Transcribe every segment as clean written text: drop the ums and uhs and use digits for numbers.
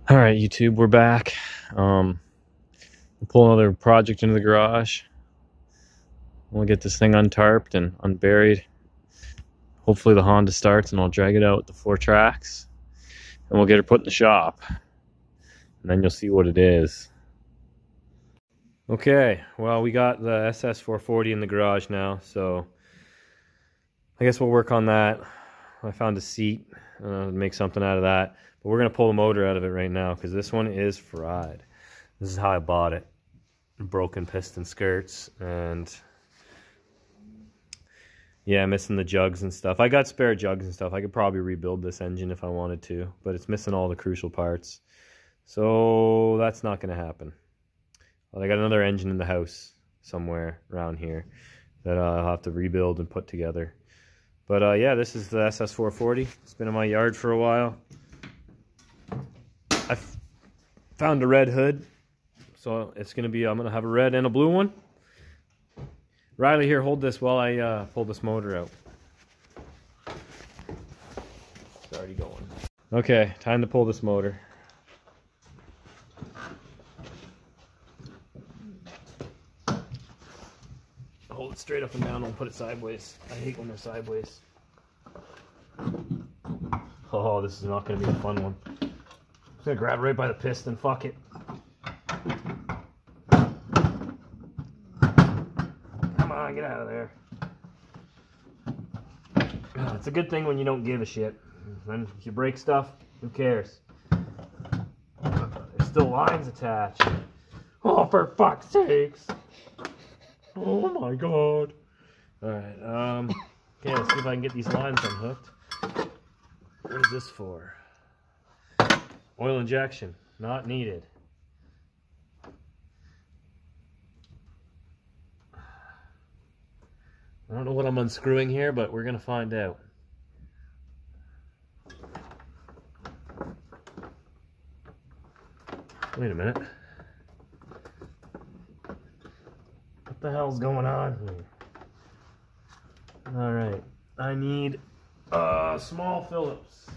All right, YouTube, we're back. We'll pull another project into the garage. We'll get this thing untarped and unburied. Hopefully the Honda starts and I'll drag it out with the 4 tracks. And we'll get her put in the shop. And then you'll see what it is. Okay, well, we got the ss440 in the garage now, so I guess we'll work on that. I found a seat, make something out of that. But we're going to pull the motor out of it right now because this one is fried. This is how I bought it. Broken piston skirts and yeah, missing the jugs and stuff. I got spare jugs and stuff. I could probably rebuild this engine if I wanted to, but it's missing all the crucial parts. So that's not going to happen. Well, I got another engine in the house somewhere around here that I'll have to rebuild and put together. But yeah, this is the ss440. It's been in my yard for a while. I found a red hood, so it's going to be, I'm going to have a red and a blue one. Riley, here, hold this while I pull this motor out. It's already going. Okay, time to pull this motor. Hold it straight up and down, don't put it sideways. I hate when they're sideways. Oh, this is not going to be a fun one. I'm going to grab right by the piston, fuck it. Come on, get out of there. It's a good thing when you don't give a shit. Then if you break stuff, who cares? There's still lines attached. Oh, for fuck's sakes. Oh my god. Alright, okay, let's see if I can get these lines unhooked. What is this for? Oil injection, not needed. I don't know what I'm unscrewing here, but we're gonna find out. Wait a minute. What the hell's going on here? Alright, I need small Phillips.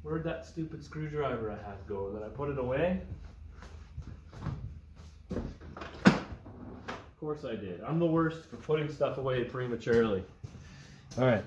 Where'd that stupid screwdriver I had go? Did I put it away? Of course I did. I'm the worst for putting stuff away prematurely. Alright.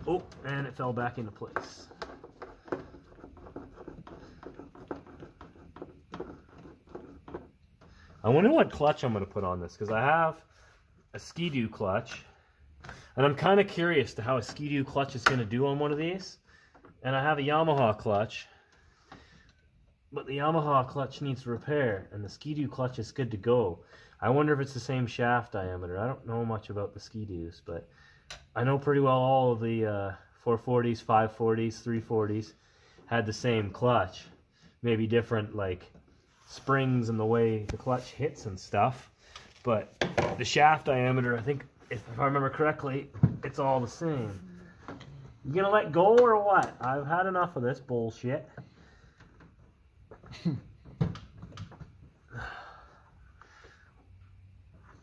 Oh, and it fell back into place. I wonder what clutch I'm going to put on this, because I have a Ski-Doo clutch, and I'm kind of curious to how a Ski-Doo clutch is going to do on one of these. And I have a Yamaha clutch, but the Yamaha clutch needs repair, and the Ski-Doo clutch is good to go. I wonder if it's the same shaft diameter. I don't know much about the Ski-Doos, but I know pretty well all of the 440s, 540s, 340s had the same clutch. Maybe different, like, springs and the way the clutch hits and stuff, but the shaft diameter, I think, if I remember correctly, it's all the same. You gonna let go or what? I've had enough of this bullshit.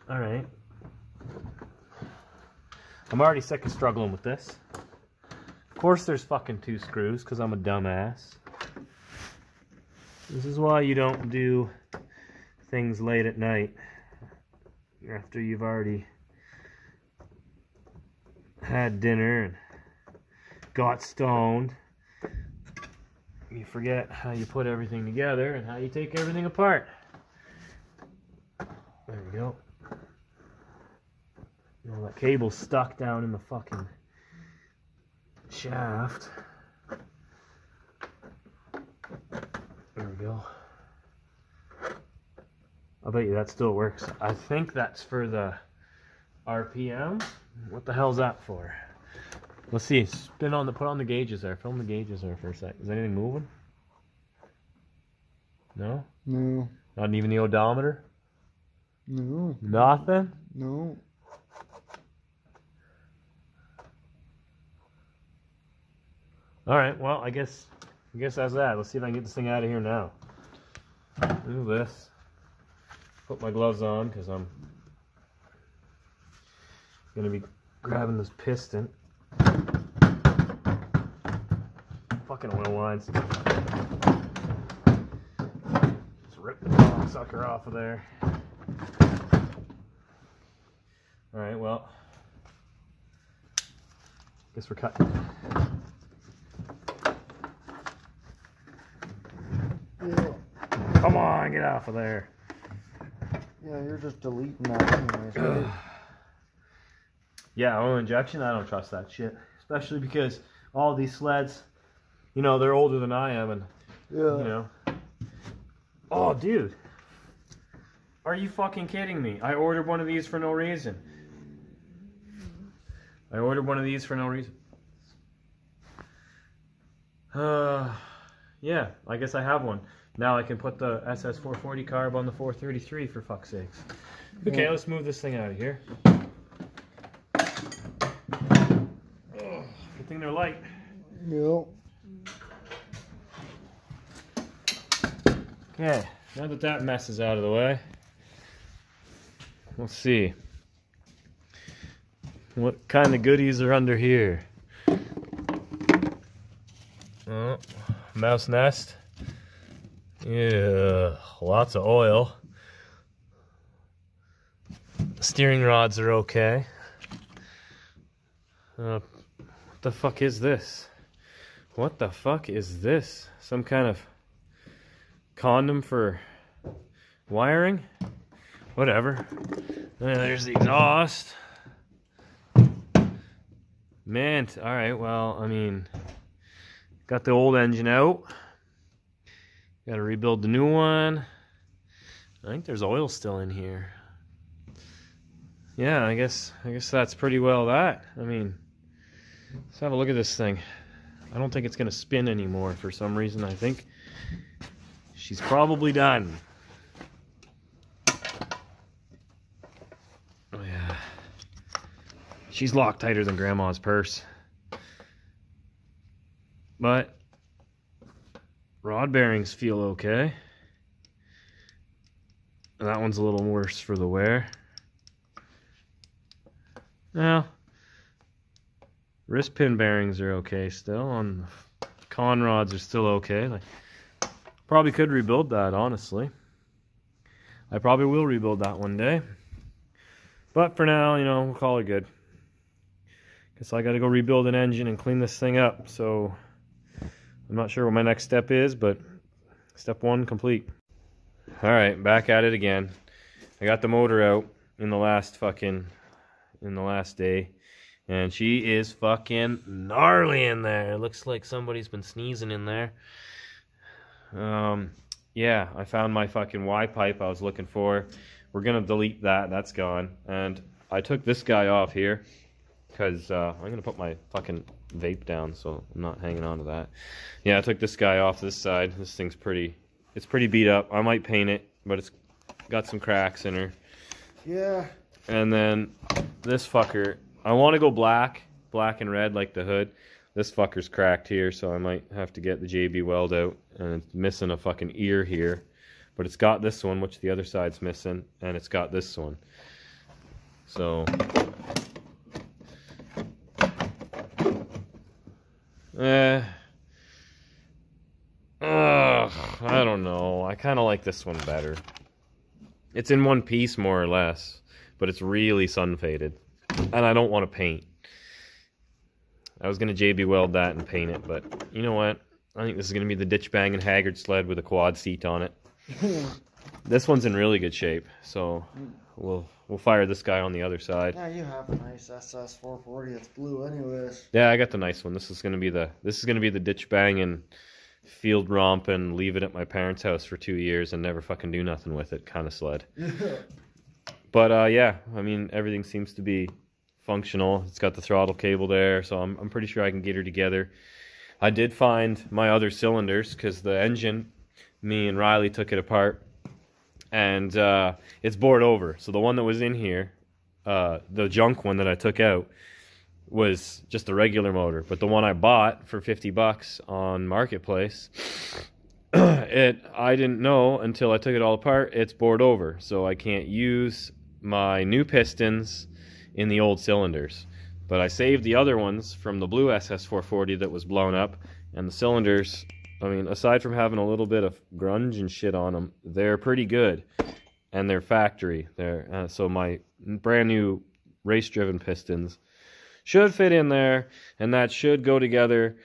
Alright. I'm already sick of struggling with this. Of course there's fucking 2 screws, because I'm a dumbass. This is why you don't do things late at night after you've already had dinner and got stoned. You forget how you put everything together and how you take everything apart. There we go. You know, that cable's stuck down in the fucking shaft. There we go. I'll bet you that still works. I think that's for the RPM. What the hell's that for? Let's see. Spin on the, put on the gauges there. Film the gauges there for a sec. Is anything moving? No? No. Not even the odometer? No. Nothing? No. Alright, well, I guess that's that. Let's see if I can get this thing out of here now. Do this. Put my gloves on because I'm going to be grabbing this piston. Fucking oil lines. Just rip the sucker off of there. Alright, well, guess we're cutting. Yeah. Come on, get off of there. Yeah, you're just deleting that anyways, right? Yeah, oil injection, I don't trust that shit. Especially because all these sleds, you know, they're older than I am, and, Yeah. you know. Oh, dude. Are you fucking kidding me? I ordered one of these for no reason. I ordered one of these for no reason. Yeah, I guess I have one. Now I can put the ss440 carb on the 433 for fuck's sakes. Okay, let's move this thing out of here. Oh, good thing they're light. Yep. Okay, now that that mess is out of the way, let's see. What kind of goodies are under here? Oh, mouse nest. Yeah, lots of oil. Steering rods are okay. What the fuck is this? What the fuck is this? Some kind of condom for wiring? Whatever. There's the exhaust. Man, alright, well, I mean, got the old engine out. Got to rebuild the new one. I think there's oil still in here. Yeah, I guess that's pretty well that. I mean, let's have a look at this thing. I don't think it's going to spin anymore for some reason. I think she's probably done. Oh yeah. She's locked tighter than Grandma's purse. But rod bearings feel okay. And that one's a little worse for the wear. Now, wrist pin bearings are okay still. On the con rods are still okay. Like, probably could rebuild that, honestly. I probably will rebuild that one day. But for now, you know, we'll call it good. Guess I gotta go rebuild an engine and clean this thing up. So I'm not sure what my next step is, but step one complete. Alright, back at it again. I got the motor out in the last day. And she is fucking gnarly in there. It looks like somebody's been sneezing in there. Yeah, I found my fucking Y pipe I was looking for. We're gonna delete that, that's gone. And I took this guy off here because I'm gonna put my fucking vape down so I'm not hanging on to that. Yeah, I took this guy off this side. This thing's it's pretty beat up. I might paint it, but it's got some cracks in her. Yeah. And then this fucker, I want to go black and red like the hood. This fucker's cracked here, so I might have to get the JB weld out. And it's missing a fucking ear here. But it's got this one, which the other side's missing, and it's got this one. So I don't know. I kind of like this one better. It's in one piece, more or less, but it's really sun faded, and I don't want to paint. I was gonna JB weld that and paint it, but you know what? I think this is gonna be the ditch banging Haggard sled with a quad seat on it. This one's in really good shape, so we'll fire this guy on the other side. Yeah, you have a nice ss440. It's blue, anyways. Yeah, I got the nice one. This is gonna be the ditch banging, field romp and leave it at my parents' house for 2 years and never fucking do nothing with it kind of sled. Yeah. But yeah, I mean, everything seems to be functional. It's got the throttle cable there, so I'm pretty sure I can get her together. I did find my other cylinders because the engine, me and Riley took it apart, and it's bored over. So the one that was in here, the junk one that I took out, was just a regular motor. But the one I bought for $50 on Marketplace, I didn't know until I took it all apart, it's bored over. So I can't use my new pistons in the old cylinders. But I saved the other ones from the blue ss440 that was blown up, and the cylinders, I mean, aside from having a little bit of grunge and shit on them, they're pretty good, and they're factory. So my brand new race-driven pistons should fit in there, and that should go together.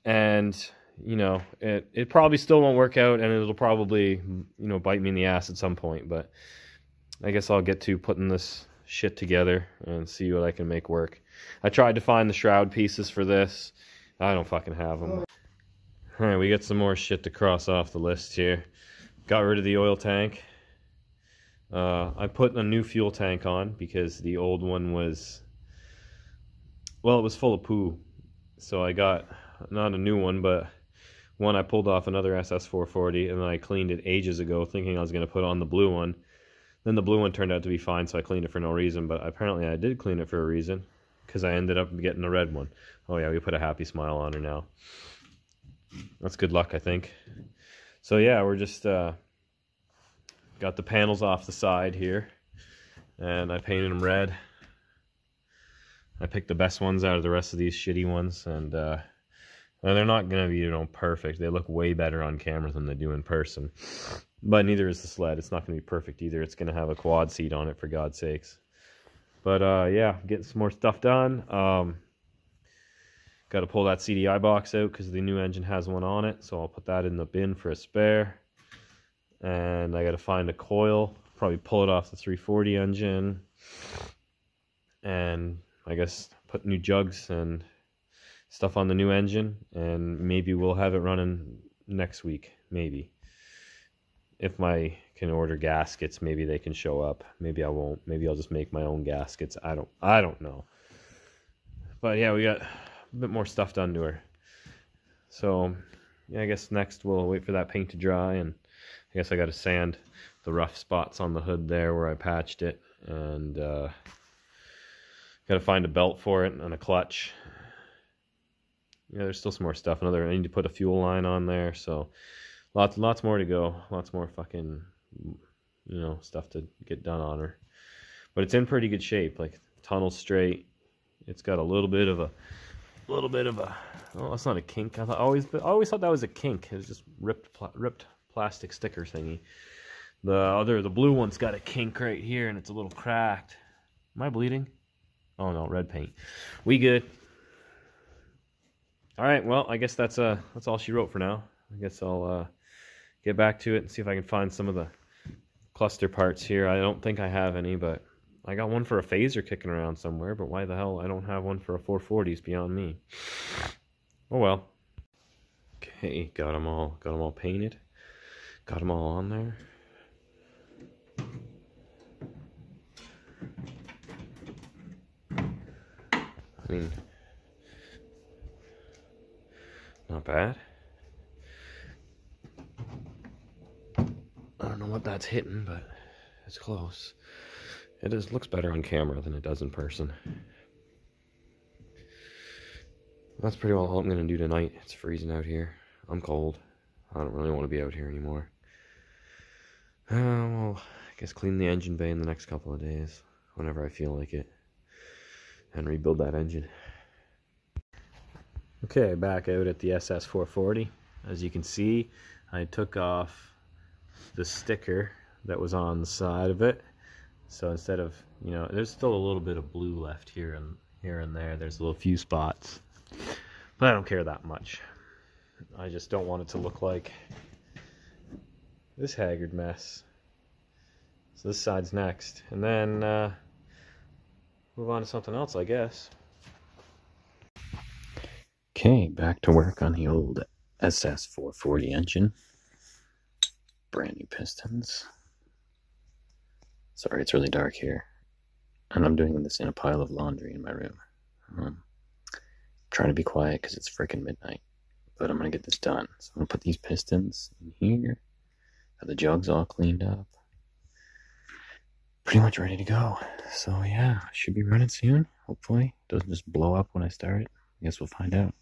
And you know, it probably still won't work out, and it'll probably, you know, bite me in the ass at some point. But I guess I'll get to putting this shit together and see what I can make work. I tried to find the shroud pieces for this. I don't fucking have them. Alright, we got some more shit to cross off the list here. Got rid of the oil tank. I put a new fuel tank on because the old one was, well, it was full of poo. So I got, not a new one, but one I pulled off another ss440, and then I cleaned it ages ago thinking I was going to put on the blue one. Then the blue one turned out to be fine, so I cleaned it for no reason, but apparently I did clean it for a reason, because I ended up getting the red one. Oh yeah, we put a happy smile on her now. That's good luck, I think. So yeah, we're just got the panels off the side here, and I painted them red. I picked the best ones out of the rest of these shitty ones, and they're not gonna be, you know, perfect. They look way better on camera than they do in person. But neither is the sled. It's not gonna be perfect either. It's gonna have a quad seat on it, for God's sakes. But yeah, getting some more stuff done. Got to pull that CDI box out because the new engine has one on it, so I'll put that in the bin for a spare. And I got to find a coil, probably pull it off the 340 engine, and I guess put new jugs and stuff on the new engine, and maybe we'll have it running next week, maybe. If I can order gaskets, maybe they can show up. Maybe I won't. Maybe I'll just make my own gaskets. I don't know. But yeah, we got a bit more stuff done to her. So yeah, I guess next we'll wait for that paint to dry, and I guess I got to sand the rough spots on the hood there where I patched it, and got to find a belt for it and a clutch. Yeah, there's still some more stuff. I need to put a fuel line on there, so lots more to go. Lots more fucking, you know, stuff to get done on her. But it's in pretty good shape. Like, tunnel's straight. It's got a little bit of a, oh, that's not a kink. I always thought that was a kink. It was just ripped plastic sticker thingy. The blue one's got a kink right here, and it's a little cracked. Am I bleeding? Oh no, red paint. We good. All right, well, I guess that's all she wrote for now. I guess I'll get back to it and see if I can find some of the cluster parts here. I don't think I have any, but I got one for a phaser kicking around somewhere, but why the hell I don't have one for a 440 is beyond me. Oh well. Okay, got them all painted. Got them all on there. I mean, not bad. I don't know what that's hitting, but it's close. It looks better on camera than it does in person. That's pretty well all I'm going to do tonight. It's freezing out here. I'm cold. I don't really want to be out here anymore. Well, I guess clean the engine bay in the next couple of days, whenever I feel like it, and rebuild that engine. Okay, back out at the ss440. As you can see, I took off the sticker that was on the side of it. So instead of, you know, there's still a little bit of blue left here and there. There's a little few spots, but I don't care that much. I just don't want it to look like this haggard mess. So this side's next, and then move on to something else, I guess. Okay, back to work on the old ss440 engine. Brand new pistons. Sorry, it's really dark here, and I'm doing this in a pile of laundry in my room. Trying to be quiet because it's freaking midnight, but I'm gonna get this done. So I'm gonna put these pistons in here. Got the jugs all cleaned up. Pretty much ready to go. So yeah, should be running soon. Hopefully, doesn't just blow up when I start it. I guess we'll find out.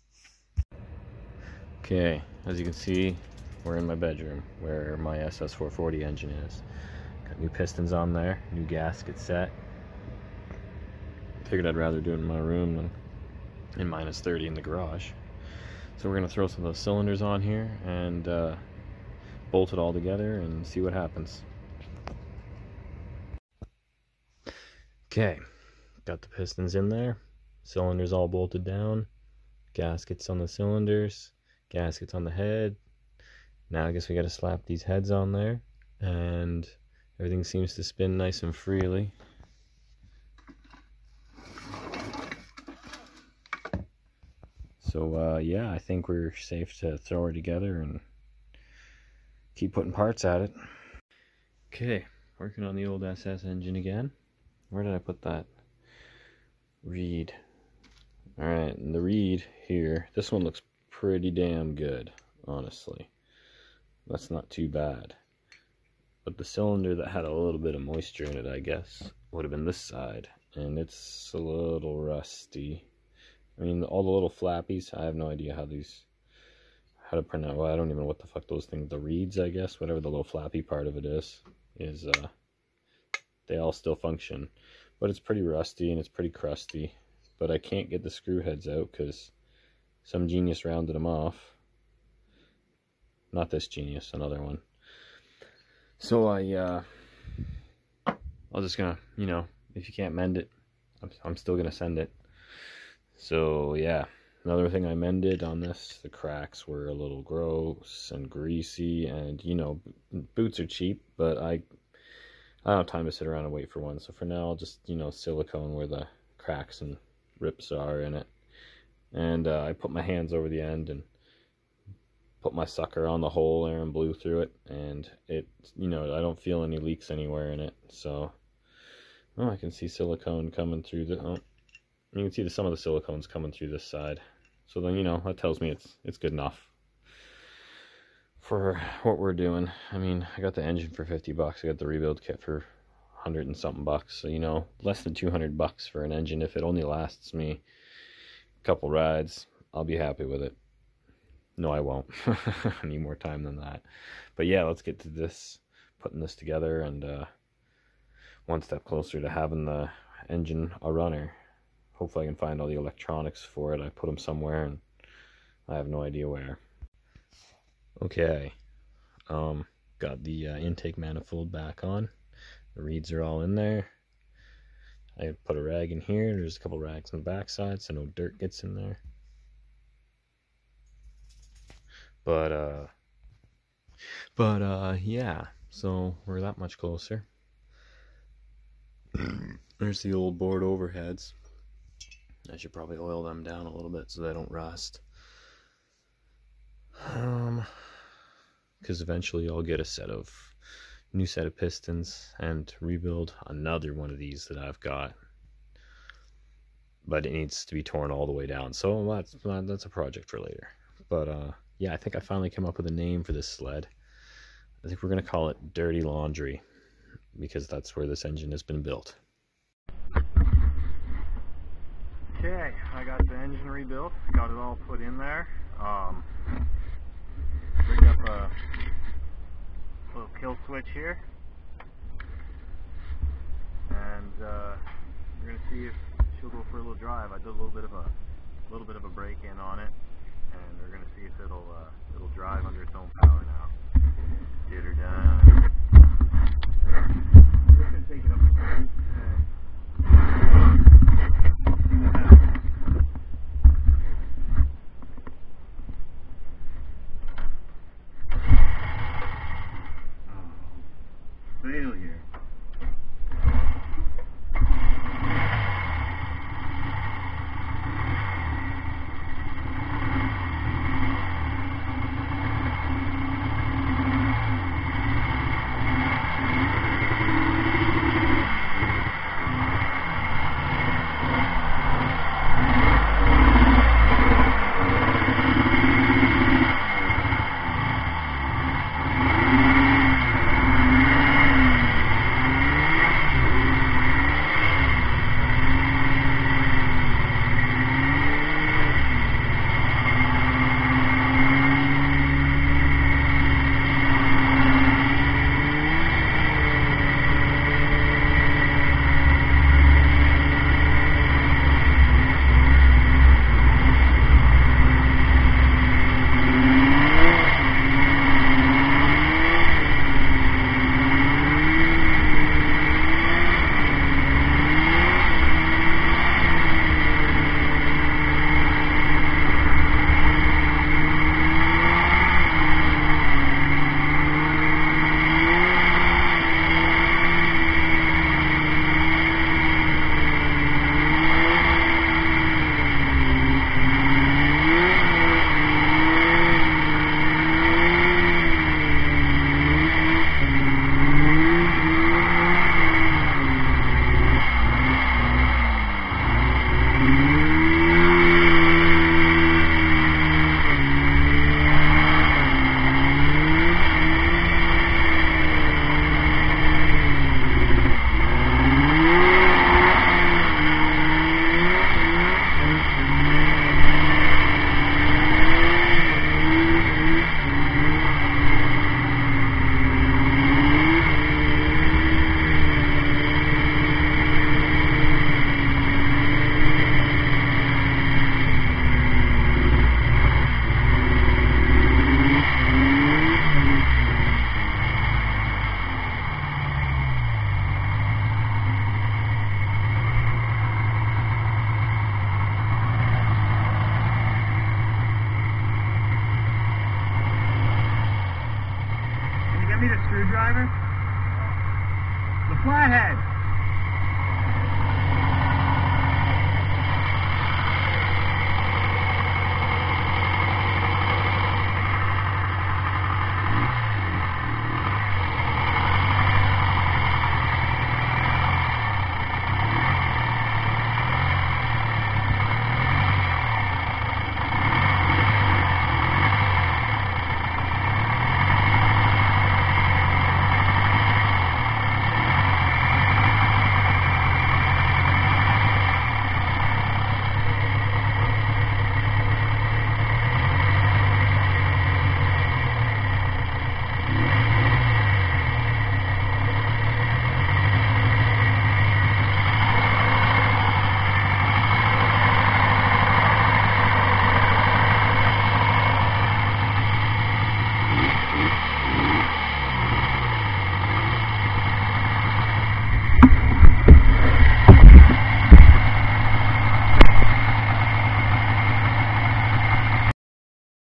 Okay, as you can see, we're in my bedroom where my ss440 engine is. Got new pistons on there, new gasket set. figured I'd rather do it in my room than in minus 30 in the garage. So we're going to throw some of those cylinders on here and bolt it all together and see what happens. Okay, got the pistons in there, cylinders all bolted down, gaskets on the cylinders, gaskets on the head. Now I guess we got to slap these heads on there, and everything seems to spin nice and freely. So yeah, I think we're safe to throw her together and keep putting parts at it. Okay, working on the old SS engine again. Where did I put that reed? Alright, and the reed here, this one looks pretty damn good, honestly. That's not too bad. But the cylinder that had a little bit of moisture in it, I guess, would have been this side. And it's a little rusty. I mean, all the little flappies, I have no idea how to pronounce, well, I don't even know what the fuck those things, the reeds, I guess, whatever the little flappy part of it is they all still function. But it's pretty rusty and it's pretty crusty. But I can't get the screw heads out because some genius rounded them off. Not this genius, another one. So I'm just gonna, you know, if you can't mend it, I'm still gonna send it. So yeah, another thing I mended on this, the cracks were a little gross and greasy, and you know, boots are cheap, but I don't have time to sit around and wait for one. So for now, I'll just, you know, silicone where the cracks and rips are in it. And I put my hands over the end and put my sucker on the hole there and blew through it, and it, you know, I don't feel any leaks anywhere in it. So, oh, I can see silicone coming through the, oh, you can see some of the silicone's coming through this side. So then, you know, that tells me it's good enough for what we're doing. I mean, I got the engine for 50 bucks. I got the rebuild kit for 100 and something bucks. So, you know, less than 200 bucks for an engine. If it only lasts me a couple rides, I'll be happy with it. No, I won't. I need more time than that. But yeah, let's get to this, putting this together, and one step closer to having the engine a runner. Hopefully I can find all the electronics for it. I put them somewhere and I have no idea where. Okay, got the intake manifold back on. The reeds are all in there. I put a rag in here. There's a couple rags on the back side so no dirt gets in there. But yeah, so we're that much closer. There's the old board overheads. I should probably oil them down a little bit so they don't rust. Because eventually I'll get a new set of pistons and rebuild another one of these that I've got. But it needs to be torn all the way down. So that's a project for later. But yeah, I think I finally came up with a name for this sled. I think we're going to call it Dirty Laundry, because that's where this engine has been built. Okay, I got the engine rebuilt, got it all put in there. Rigged up a little kill switch here, and we're going to see if she'll go for a little drive. I did a little bit of a break-in on it, and we're going to see if it'll drive under its own power now. Get her done. I'm just going to take it up the street.